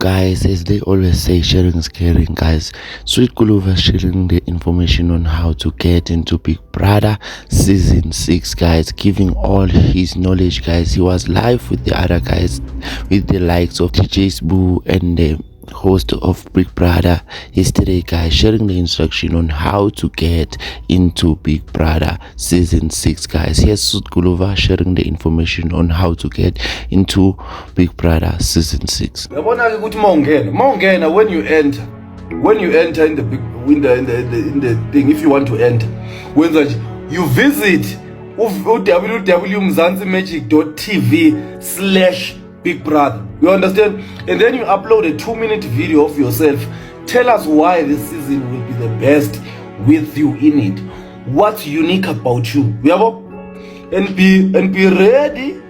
guys, as they always say, sharing is caring, guys. Sweet Guluva sharing the information on how to get into Big Brother season 6, guys, giving all his knowledge, guys. He was live with the other guys, with the likes of DJ Sbu and the host of Big Brother yesterday, guys, sharing the instruction on how to get into Big Brother season 6, guys. Here's Sweet Guluva sharing the information on how to get into Big Brother season 6. When you enter in the big in the thing, if you want to enter, when you visit www.mzansimagic.tv/Big Brother. You understand? And then you upload a 2-minute video of yourself. Tell us why this season will be the best with you in it. What's unique about you? And be ready.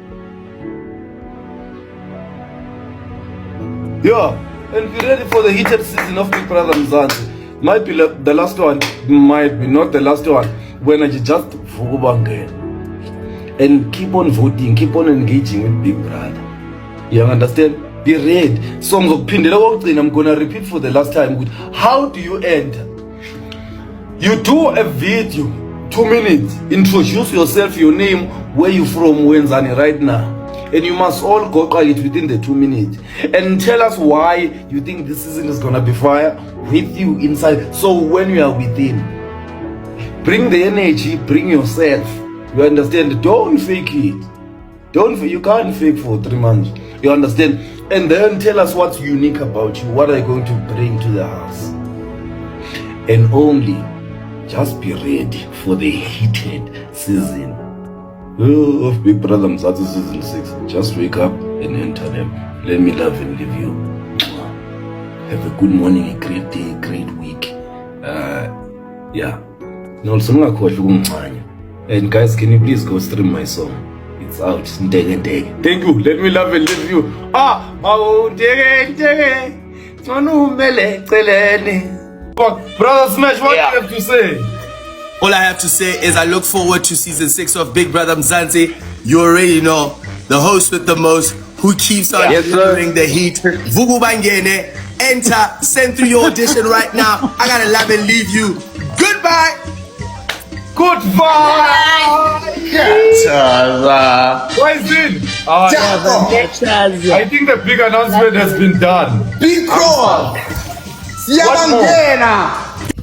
Yeah, and be ready for the heated season of Big Brother Mzansi. Might be the last one, might be not the last one. When I just and keep on voting, keep on engaging with Big Brother. You understand? Be ready. So I'm gonna repeat for the last time. How do you enter? You do a video, 2 minutes. Introduce yourself, your name, where you from, Wenzani right now. And you must all go it within the 2 minutes. And tell us why you think this season is gonna be fire with you inside. So when you are within, bring the energy, bring yourself. You understand? Don't fake it. You can't fake for 3 months. You understand? And then tell us what's unique about you. What are you going to bring to the house? And only just be ready for the heated season of Big Brother Mzansi season 6. Just wake up and enter them. Let me love and leave you. Have a good morning, a great day, a great week. Yeah. And guys, can you please go stream my song? It's out. Thank you. Let me love and leave you. Brother Smash, what do you have to say? All I have to say is I look forward to season 6 of Big Brother Mzansi. You already know, the host with the most, who keeps on delivering the heat. Vugu Bangene, enter, send through your audition right now. I gotta love and leave you. Goodbye. Goodbye. Why is it? I think the big announcement has been done. Big Crow.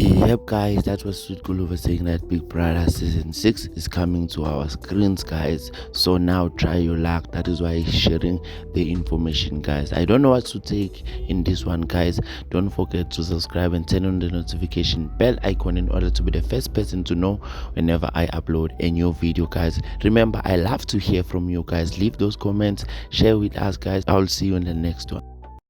Yep, guys, that was Sweet Guluva saying that Big Brother season 6 is coming to our screens, guys. So now try your luck. That is why he's sharing the information, guys. I don't know what to take in this one, guys. Don't forget to subscribe and turn on the notification bell icon in order to be the first person to know whenever I upload a new video, guys. Remember, I love to hear from you guys. Leave those comments, share with us, guys. I'll see you in the next one.